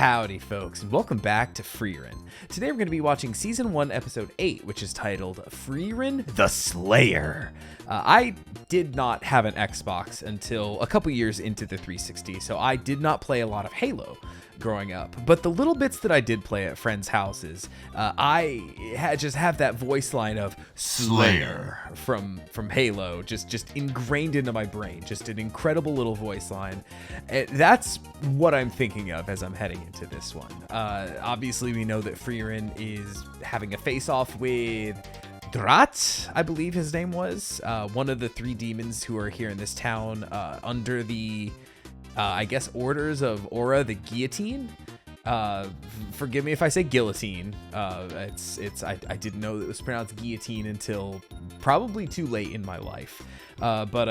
Howdy folks, and welcome back to Frieren. Today we're going to be watching Season 1, Episode 8, which is titled Frieren the Slayer. I did not have an Xbox until a couple years into the 360, so I did not play a lot of Halo growing up. But the little bits that I did play at friends' houses, I just have that voice line of Slayer from Halo just ingrained into my brain. Just an incredible little voice line. That's what I'm thinking of as I'm heading into this one. Obviously, we know that Frieren is having a face-off with Drat, I believe his name was, one of the three demons who are here in this town under the, I guess, orders of Aura the Guillotine. Forgive me if I say guillotine. I didn't know that it was pronounced guillotine until probably too late in my life. But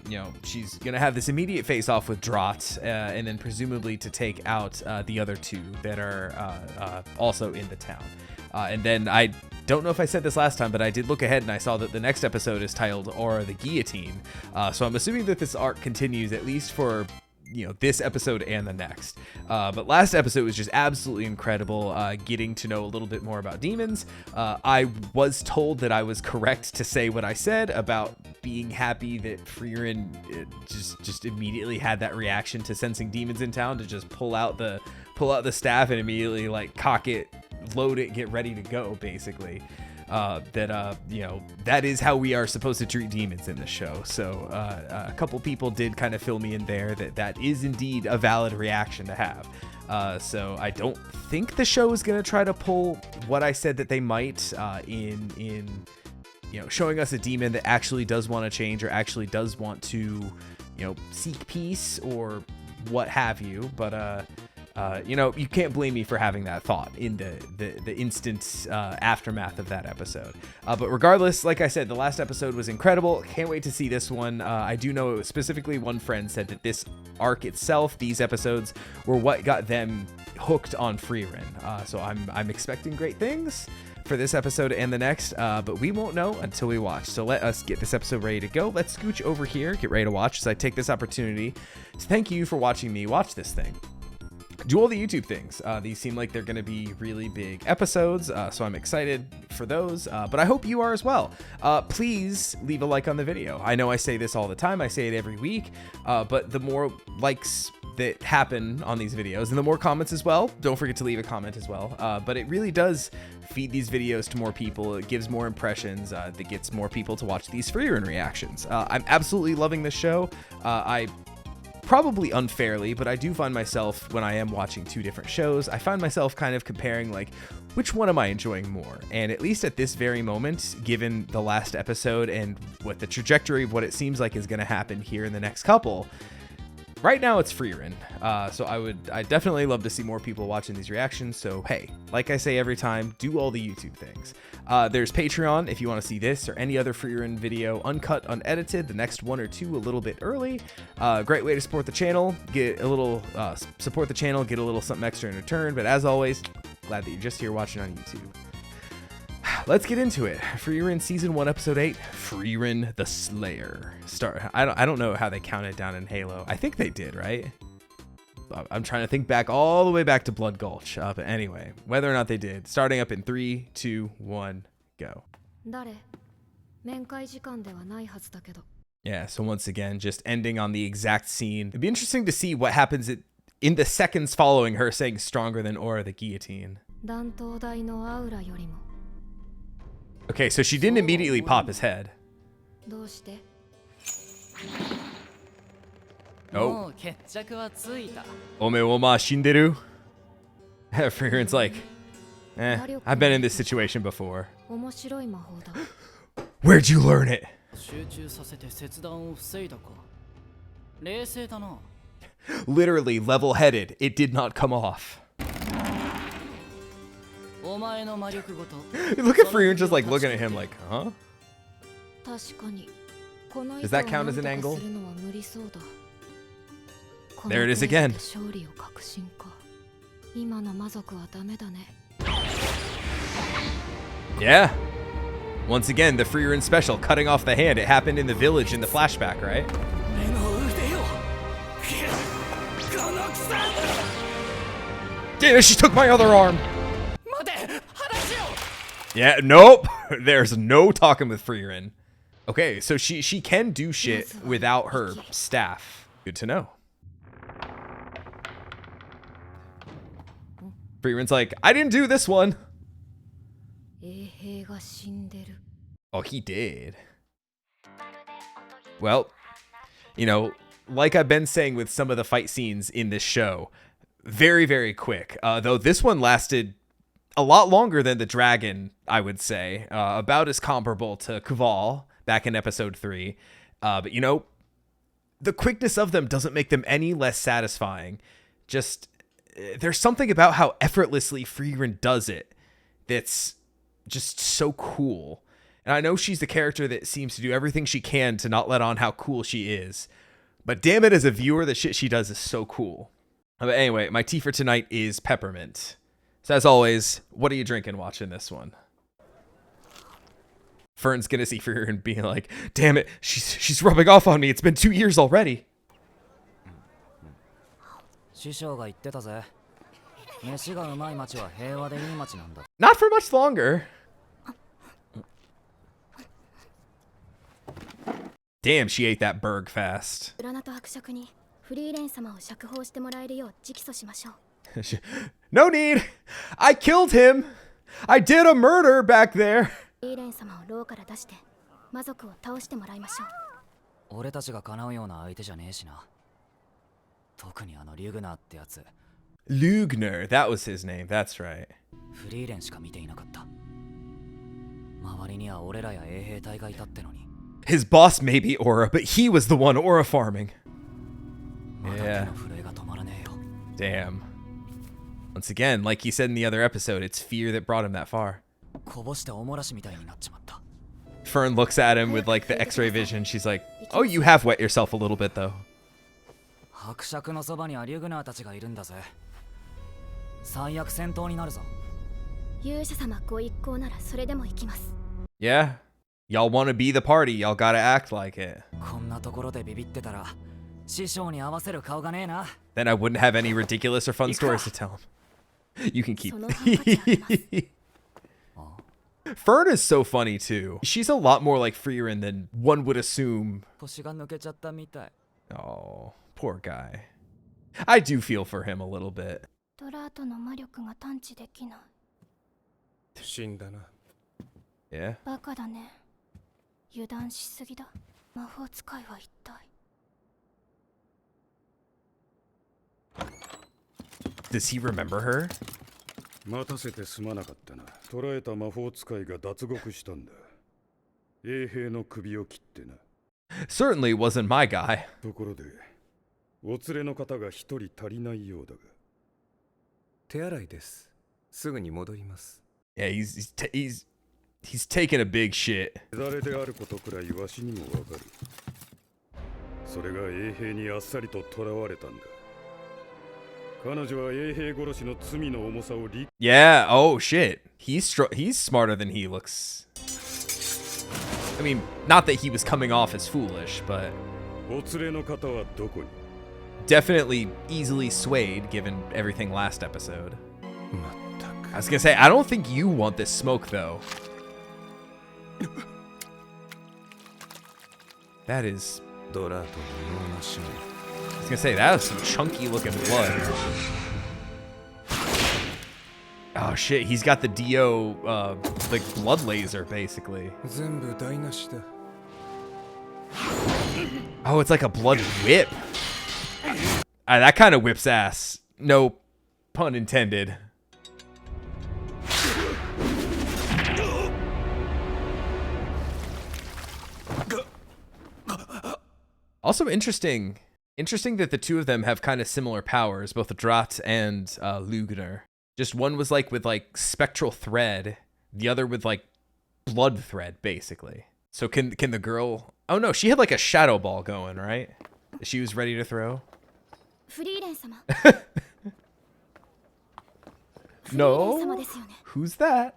you know, she's gonna have this immediate face-off with Drat, and then presumably to take out the other two that are also in the town. And then I don't know if I said this last time, but I did look ahead and I saw that the next episode is titled Aura the Guillotine. So I'm assuming that this arc continues at least for, you know, this episode and the next. But last episode was just absolutely incredible, getting to know a little bit more about demons. I was told that I was correct to say what I said about being happy that Frieren just immediately had that reaction to sensing demons in town, to just pull out the staff and immediately like cock it, load it, get ready to go, basically. You know, that is how we are supposed to treat demons in the show. So a couple people did kind of fill me in there that is indeed a valid reaction to have. So I don't think the show is going to try to pull what I said that they might in you know, showing us a demon that actually does want to change or actually does want to, you know, seek peace or what have you. But you know, you can't blame me for having that thought in the instant aftermath of that episode. But regardless, like I said, the last episode was incredible. Can't wait to see this one. I do know specifically one friend said that this arc itself, these episodes, were what got them hooked on Frieren. So I'm expecting great things for this episode and the next, but we won't know until we watch. So let us get this episode ready to go. Let's scooch over here, get ready to watch, as I take this opportunity to thank you for watching me watch this thing. Do all the YouTube things. These seem like they're going to be really big episodes, so I'm excited for those, but I hope you are as well. Please leave a like on the video. I know I say this all the time. I say it every week, but the more likes that happen on these videos and the more comments as well, don't forget to leave a comment as well. But it really does feed these videos to more people. It gives more impressions, that gets more people to watch these Frieren reactions. I'm absolutely loving this show. I probably unfairly, but I do find myself, when I am watching two different shows, I find myself kind of comparing, like, which one am I enjoying more? And at least at this very moment, given the last episode and what the trajectory of what it seems like is going to happen here in the next couple, right now it's Frieren. So I definitely love to see more people watching these reactions. So hey, like I say every time, do all the YouTube things. There's Patreon if you want to see this or any other Frieren video uncut, unedited, the next one or two a little bit early. Great way to support the channel, get a little support the channel, get a little something extra in return. But as always, glad that you're just here watching on YouTube. Let's get into it. Frieren Season 1, Episode 8, Frieren the Slayer. I don't know how they counted down in Halo. I think they did, right? I'm trying to think back all the way back to Blood Gulch. But anyway, whether or not they did. Starting up in 3, 2, 1, go. Yeah, so once again, just ending on the exact scene. It'd be interesting to see what happens in the seconds following her saying stronger than Aura the Guillotine. Okay, so she didn't immediately pop his head. Oh. Ome wo ma shinderu? Frieren's like, I've been in this situation before. Where'd you learn it? Literally level-headed. It did not come off. Look at Frieren just like looking at him like, huh? Does that count as an angle? There it is again. Yeah. Once again, the Frieren special, cutting off the hand. It happened in the village in the flashback, right? Damn it, she took my other arm. Yeah, nope. There's no talking with Frieren. Okay, so she can do shit without her staff. Good to know. Frieren's like, I didn't do this one. Oh, he did. Well, you know, like I've been saying with some of the fight scenes in this show, very, very quick. Though this one lasted a lot longer than the dragon, I would say. About as comparable to Kval back in episode 3. But, you know, the quickness of them doesn't make them any less satisfying. Just, there's something about how effortlessly Frieren does it that's just so cool. And I know she's the character that seems to do everything she can to not let on how cool she is. But damn it, as a viewer, the shit she does is so cool. But anyway, my tea for tonight is peppermint. So as always, what are you drinking watching this one? Fern's gonna see Frieren being like, damn it, she's rubbing off on me. It's been 2 years already. Not for much longer. Damn, she ate that burg fast. No need. I killed him. I did a murder back there. Lugner, that was his name. That's right. His boss may be Aura, but he was the one Aura farming. Yeah. Damn. Once again, like he said in the other episode, it's fear that brought him that far. Fern looks at him with like the X-ray vision. She's like, oh, you have wet yourself a little bit though. Yeah. Y'all want to be the party. Y'all gotta act like it. Then I wouldn't have any ridiculous or fun stories to tell him. You can keep. Fern is so funny too. She's a lot more like Frieren than one would assume. Oh, poor guy. I do feel for him a little bit. Yeah. Does he remember her? Certainly wasn't my guy. Yeah, he's taking a big shit. Yeah, oh shit. He's smarter than he looks. I mean, not that he was coming off as foolish, but definitely easily swayed given everything last episode. I was gonna say, I don't think you want this smoke though. That is... I was gonna say, that was some chunky looking blood. Oh shit, he's got the Dio, like blood laser basically. Oh, it's like a blood whip. That kind of whips ass. No pun intended. Also interesting that the two of them have kind of similar powers, both Drat and Lugner. Just one was like with like spectral thread, the other with like blood thread, basically. So can the girl? Oh no, she had like a shadow ball going, right? She was ready to throw. No, who's that?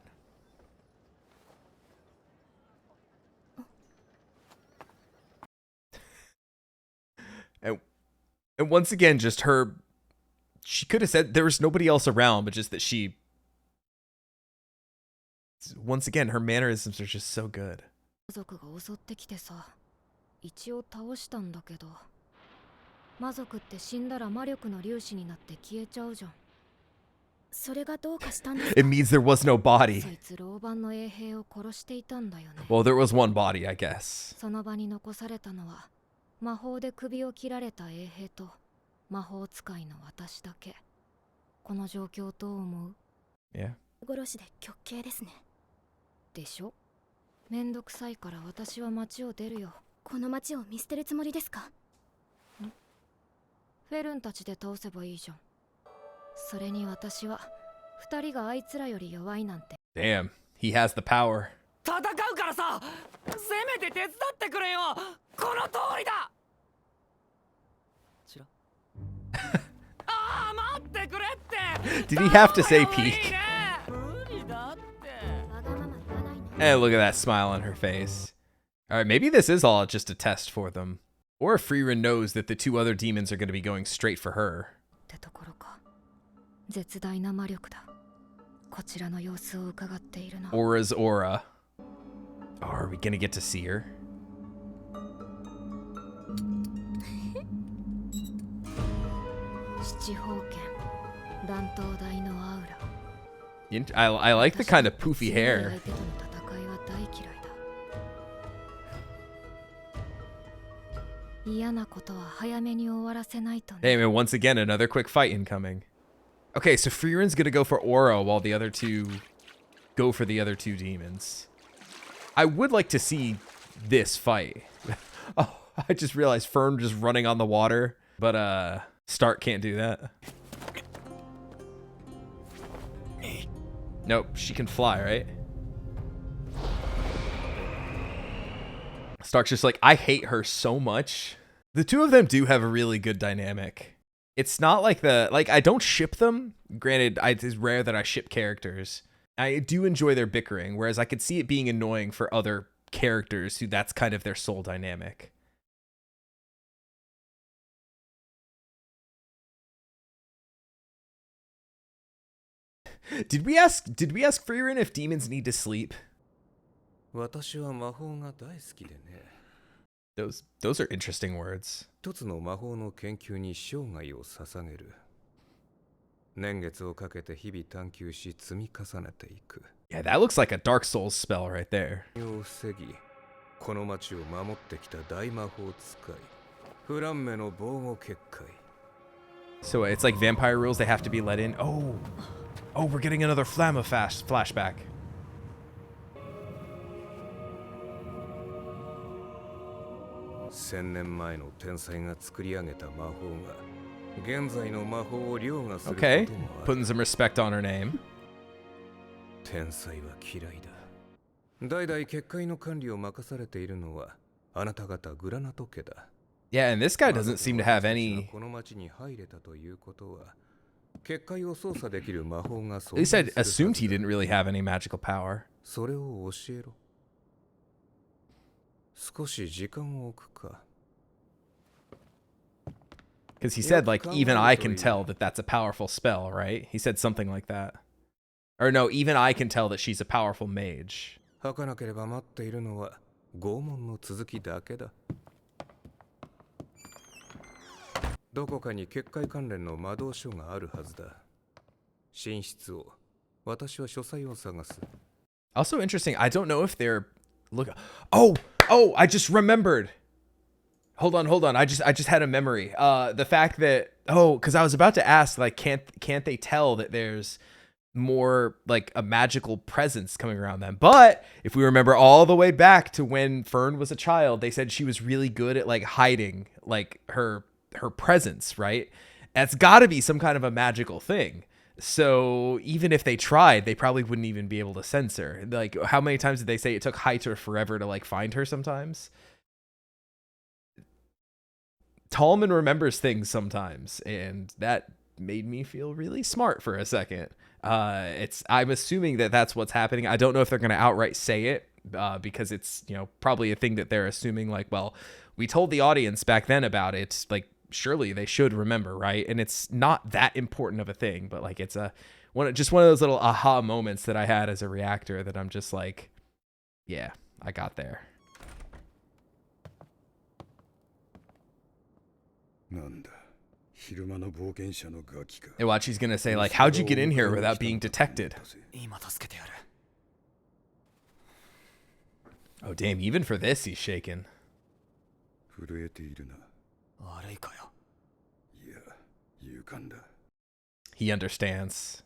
And once again, just her she could have said there was nobody else around, but just that she, once again, her mannerisms are just so good. 家族が襲ってきてさ、一応倒したんだけど、魔族って死んだら魔力の粒子になって消えちゃうじゃん。それがどうかしたんですか? It means there was no body. そいつ老番の衛兵を殺していたんだよね。Well, there was one body, I guess. その場に残されたのは魔法で首を切られた衛兵と魔法使いの私だけ。この状況どう思う? Yeah. 殺しで極刑ですね。でしょ? めんどくさいから私は町を出るよ。この町を見捨てるつもりですか? フェルンたちで倒せばいいじゃん。それに私は二人があいつらより弱いなんて。 Damn, he has the power. 戦うからさ、せめて手伝ってくれよ。この通りだ。ちら。ああ、待ってくれって。 Did he have to say peek? 無理だって。 And look at that smile on her face. Alright, maybe this is all just a test for them. Or if Frieren knows that the two other demons are going to be going straight for her. ってところか。絶大な魔力だ。こちらの様子を伺っているの。 Aura's aura. Oh, are we going to get to see her? 七宝剣、乱闘台のアウラ。I like the kind of poofy hair. 相手との戦いは大嫌いだ。嫌なことは早めに終わらせないとね。 Hey, man, once again, another quick fight incoming. Okay, so Frieren's gonna go for Aura while the other two go for the other two demons. I would like to see this fight. Oh, I just realized Fern just running on the water, but Stark can't do that. Nope, she can fly, right? Stark's just like, I hate her so much. The two of them do have a really good dynamic. It's not like I don't ship them. Granted, it's rare that I ship characters. I do enjoy their bickering, whereas I could see it being annoying for other characters who that's kind of their sole dynamic. Did we ask Frieren if demons need to sleep? 私は魔法が大好きでね。 Those are interesting words. 一つの魔法の研究に生涯を捧げる。年月をかけて日々探求し積み重ねていく。 Yeah, that looks like a Dark Souls spell right there. を防ぎ、この町を守ってきた大魔法使い。フランメの防護結界。 So it's like vampire rules, they have to be let in. Oh, we're getting another flashback. 1000年前の天才が作り上げた魔法が現在の魔法を凌駕することもあ Okay, る。 putting some respect on her name. 天才は嫌いだ。代々結界の管理を任されているのはあなた方グラナト家だ。 Yeah, and this guy doesn't seem to have any. この町に入れたということは結界を操作できる魔法が At least I assumed he didn't really have any magical power. それを教えろ。少し時間を置くか。 Because he said, like, even I can tell that that's a powerful spell, right? He said something like that. Or no, even I can tell that she's a powerful mage. 儚なければ待っているのは拷問の続きだけだ。どこかに結界関連の魔導書があるはずだ。寝室を、私は書斎を探す。 Also interesting, I don't know if they're... Look... Oh, I just remembered. Hold on. I just had a memory. The fact that... Oh, because I was about to ask, like, can't they tell that there's more, like, a magical presence coming around them? But if we remember all the way back to when Fern was a child, they said she was really good at, like, hiding, like, her presence, right? That's got to be some kind of a magical thing. So even if they tried, they probably wouldn't even be able to sense her. Like, how many times did they say it took Hyter forever to, like, find her sometimes? Tallman remembers things sometimes, and that made me feel really smart for a second. I'm assuming that that's what's happening. I don't know if they're going to outright say it, because it's, you know, probably a thing that they're assuming, like, well, we told the audience back then about it. Like, surely they should remember, right? And it's not that important of a thing, but like it's just one of those little aha moments that I had as a reactor that I'm just like, yeah, I got there. And watch, he's gonna say like, how'd you get in here without being detected? Oh damn, even for this he's shaking. He understands.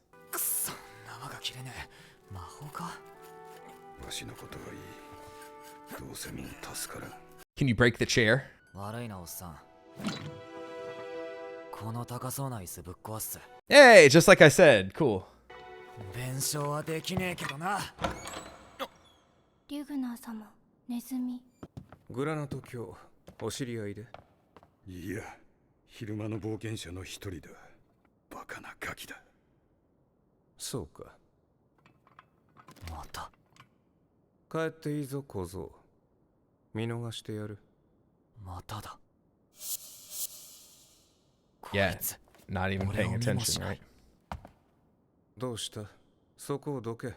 Can you break the chair? Hey, just like I said, cool. リュグナー様、ネズミ。グラナと今日お知り合いで？いや、昼間の冒険者の一人だ。バカなガキだ。そうか。また。帰っていいぞ小僧。見逃してやる。まただ。Yeah, not even paying attention, right? どうした？そこをどけ。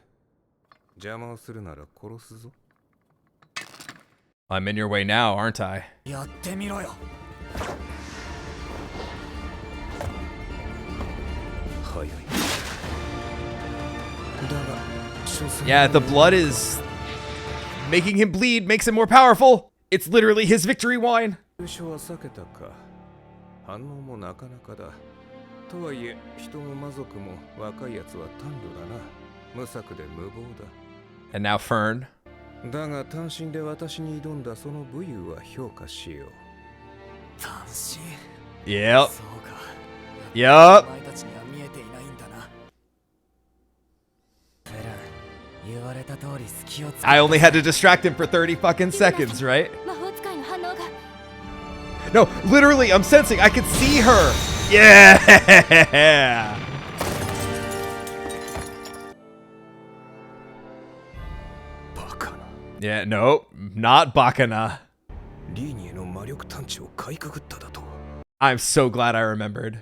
邪魔をするなら殺すぞ。I'm in your way now, aren't I? やってみろよ。早い。Yeah, the blood is making him bleed, makes him more powerful. It's literally his victory wine. 優勝は避けたか。反応もなかなかだ。とはいえ、人も魔族も若いやつは短慮だな。無策で無謀だ。And now Fern. だが単身で私に挑んだその武勇は評価しよう。単身。Yep. そうか。Yep. お前たちには見えていないんだな。フェラン、言われた通り隙をつけ。I only had to distract him for 30 fucking seconds, right? 魔法使いの反応が。No, literally, I'm sensing. I can see her. Yeah. Yeah, no, not Bakana. I'm so glad I remembered.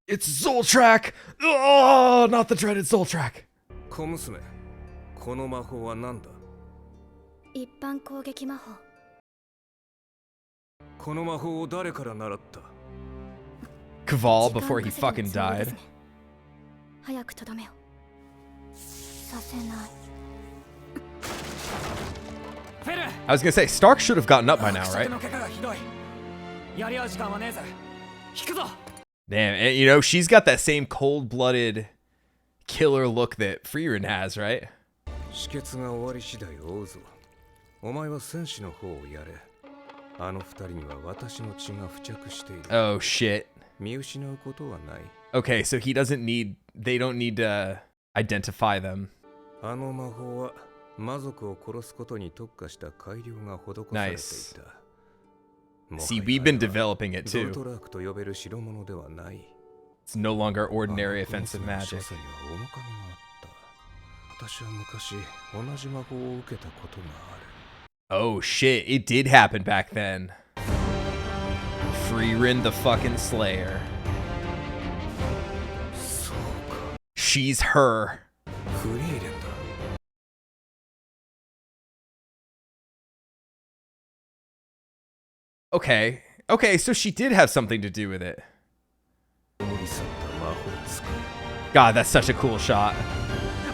It's Zoltrak! Oh, not the dreaded Zoltrak. 小娘、この魔法は何だ？一般攻撃魔法。この魔法を誰から習った？ Kaval before he fucking died. 早くとどめを。させない。I was gonna say, Stark should have gotten up by now, right? Damn, and you know, she's got that same cold-blooded killer look that Frieren has, right? 止血が終わり次第追うぞ。お前は戦士の方をやれ。あの二人には私の血が付着している。Oh, shit. 見失うことはない。Okay, so he doesn't need, they don't need to identify them. あの魔法は魔族を殺すことに特化した改良が施されていた。See, we've been developing it too. ドルトラークと呼べる代物ではない。It's no longer ordinary offensive magic. 面影があった。私は昔同じ魔法を受けたことがある。Oh shit, it did happen back then. Frieren the fucking Slayer. She's her. Okay. Okay, so she did have something to do with it. God, that's such a cool shot.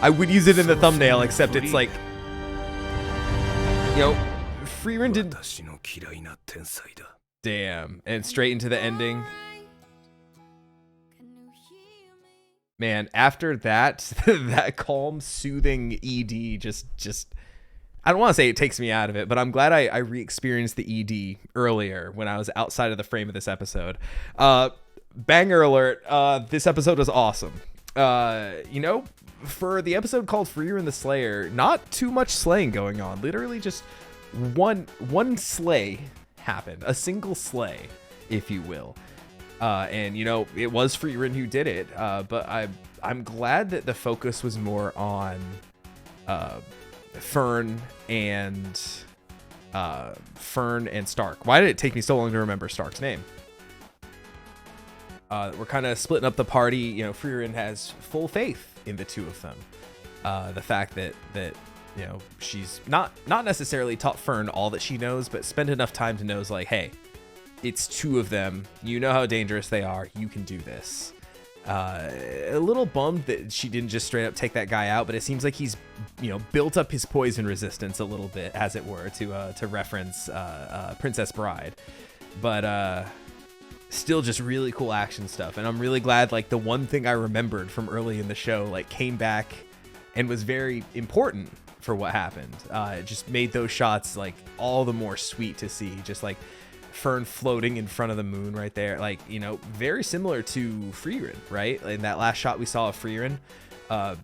I would use it in the thumbnail, except it's like, you know, Frieren did. Damn. And straight into the ending. Man, after that, that calm, soothing ED just I don't want to say it takes me out of it, but I'm glad I re-experienced the ED earlier when I was outside of the frame of this episode. Banger alert, this episode was awesome. You know, for the episode called Frieren the Slayer, not too much slaying going on. Literally just one slay happened. A single slay, if you will. And, you know, it was Frieren who did it, but I'm glad that the focus was more on Fern and Fern and Stark. Why did it take me so long to remember Stark's name? We're kind of splitting up the party. You know, Frieren has full faith in the two of them. The fact that you know, she's not necessarily taught Fern all that she knows, but spent enough time to know, like, hey, it's two of them. You know how dangerous they are. You can do this. A little bummed that she didn't just straight up take that guy out, but it seems like he's, you know, built up his poison resistance a little bit, as it were, to reference Princess Bride. But still just really cool action stuff, and I'm really glad, like, the one thing I remembered from early in the show, like, came back and was very important for what happened. It just made those shots, like, all the more sweet to see, just like Fern floating in front of the moon right there, like, you know, very similar to Frieren, right? In that last shot we saw of Frieren,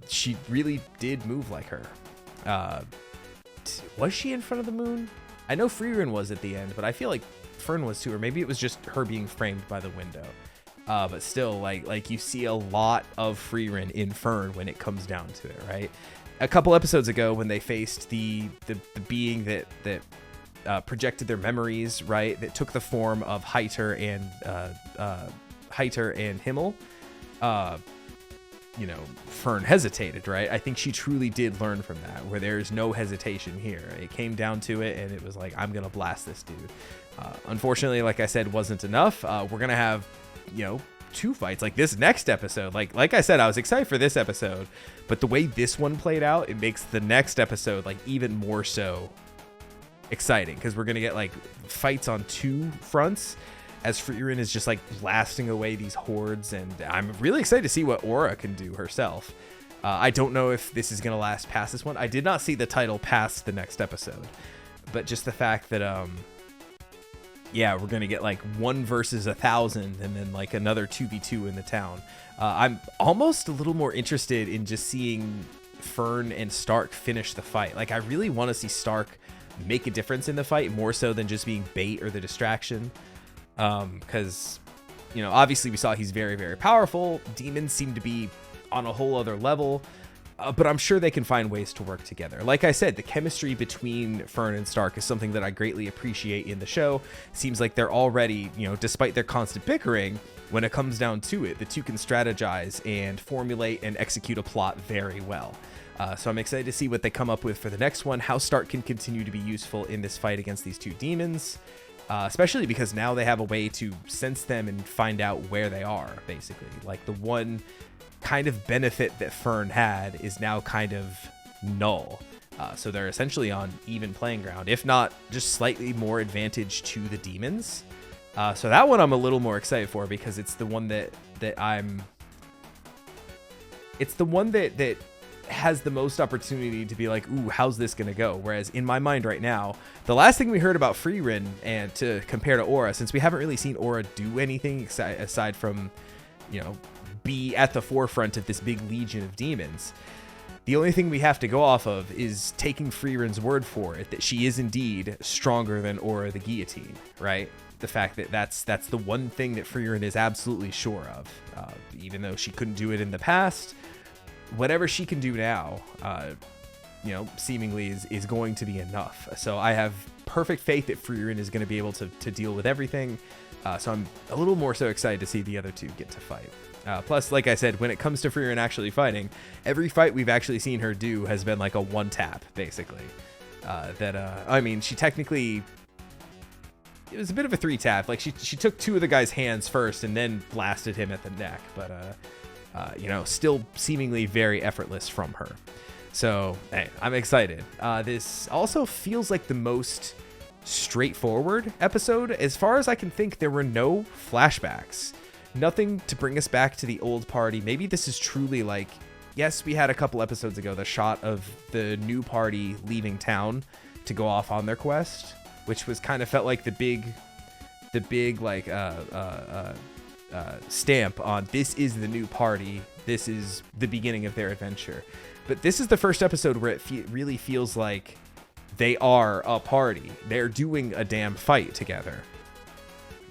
she really did move like her. Was she in front of the moon? I know Frieren was at the end, but I feel like Fern was too, or maybe it was just her being framed by the window. But still, like you see a lot of Frieren in Fern when it comes down to it, right? A couple episodes ago, when they faced the being that projected their memories, right, that took the form of Heiter and Himmel, you know, Fern hesitated, right? I think she truly did learn from that, where there's no hesitation here. It came down to it, and it was like, I'm gonna blast this dude. Unfortunately, like I said, wasn't enough. We're gonna have, you know, two fights like this next episode. Like I said, I was excited for this episode, but the way this one played out, it makes the next episode like even more so exciting, because we're gonna get like fights on two fronts as Frieren is just like blasting away these hordes, and I'm really excited to see what Aura can do herself. I don't know if this is gonna last past this one. I did not see the title past the next episode, but just the fact that yeah, we're gonna get like 1 versus 1,000, and then like another 2v2 in the town. I'm almost a little more interested in just seeing Fern and Stark finish the fight. Like, I really want to see Stark make a difference in the fight, more so than just being bait or the distraction. Because, you know, obviously we saw he's very, very powerful. Demons seem to be on a whole other level. But I'm sure they can find ways to work together. Like I said, the chemistry between Fern and Stark is something that I greatly appreciate in the show. Seems like they're already, you know, despite their constant bickering, when it comes down to it, the two can strategize and formulate and execute a plot very well. So I'm excited to see what they come up with for the next one, how Stark can continue to be useful in this fight against these two demons, especially because now they have a way to sense them and find out where they are, basically. Like, the one kind of benefit that Fern had is now kind of null. So they're essentially on even playing ground, if not just slightly more advantage to the demons. So that one I'm a little more excited for, because it's the one that has the most opportunity to be like, ooh, how's this gonna go? Whereas in my mind right now, the last thing we heard about Frieren, and to compare to Aura, since we haven't really seen Aura do anything aside from, you know, be at the forefront of this big legion of demons, the only thing we have to go off of is taking Frieren's word for it, that she is indeed stronger than Aura the Guillotine, right? The fact that that's the one thing that Frieren is absolutely sure of, even though she couldn't do it in the past. Whatever she can do now, you know, seemingly is going to be enough. So I have perfect faith that Frieren is going to be able to deal with everything. So I'm a little more so excited to see the other two get to fight. Plus, like I said, when it comes to Frieren actually fighting, every fight we've actually seen her do has been like a one tap, basically. I mean, she technically, it was a bit of a 3-tap. Like, she took 2 of the guy's hands first and then blasted him at the neck. But you know, still seemingly very effortless from her. So, hey, I'm excited. This also feels like the most straightforward episode. As far as I can think, there were no flashbacks. Nothing to bring us back to the old party. Maybe this is truly like, yes, we had a couple episodes ago the shot of the new party leaving town to go off on their quest, which was kind of felt like the big like stamp on this is the new party. This is the beginning of their adventure. But this is the first episode where it really feels like they are a party. They're doing a damn fight together.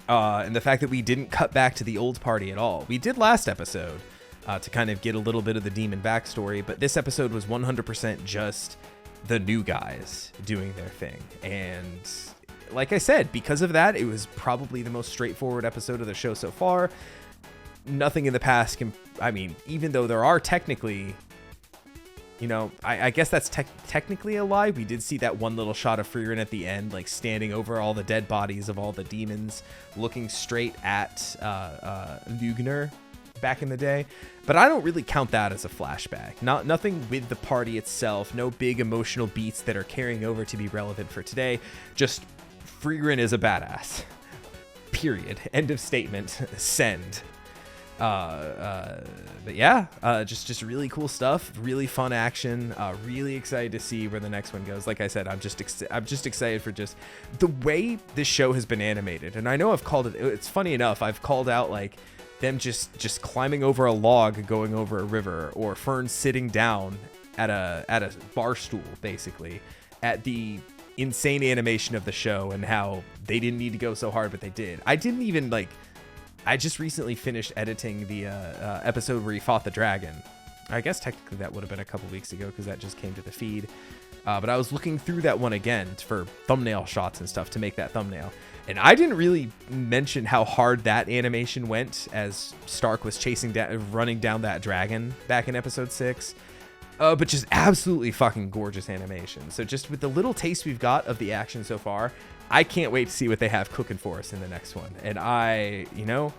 And the fact that we didn't cut back to the old party at all. We did last episode to kind of get a little bit of the demon backstory, but this episode was 100% just the new guys doing their thing. And like I said, because of that, it was probably the most straightforward episode of the show so far. Nothing in the past can, I mean, even though there are technically, you know, I guess that's technically a lie. We did see that one little shot of Frieren at the end, like standing over all the dead bodies of all the demons, looking straight at Lugner back in the day. But I don't really count that as a flashback. Nothing with the party itself, no big emotional beats that are carrying over to be relevant for today. Just Frieren is a badass. Period. End of statement. Send. But yeah, just really cool stuff, really fun action, really excited to see where the next one goes. Like I said, I'm just excited for just the way this show has been animated. And I know I've called it's funny enough, I've called out like them just climbing over a log going over a river, or Fern sitting down at a bar stool, basically, at the insane animation of the show and how they didn't need to go so hard, but they did. I just recently finished editing the episode where he fought the dragon. I guess technically that would have been a couple weeks ago because that just came to the feed. But I was looking through that one again for thumbnail shots and stuff to make that thumbnail. And I didn't really mention how hard that animation went as Stark was running down that dragon back in episode 6. But just absolutely fucking gorgeous animation. So just with the little taste we've got of the action so far, I can't wait to see what they have cooking for us in the next one. And you know,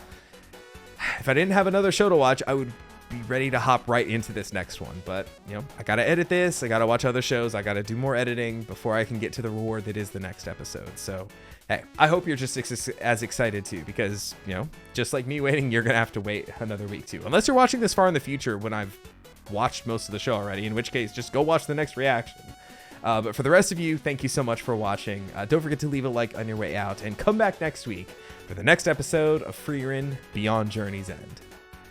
if I didn't have another show to watch, I would be ready to hop right into this next one. But, you know, I got to edit this. I got to watch other shows. I got to do more editing before I can get to the reward that is the next episode. So, hey, I hope you're just as excited too, because, you know, just like me waiting, you're going to have to wait another week too. Unless you're watching this far in the future when I've watched most of the show already, in which case just go watch the next reaction. But for the rest of you, thank you so much for watching. Don't forget to leave a like on your way out and come back next week for the next episode of Frieren Beyond Journey's End.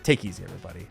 Take easy, everybody.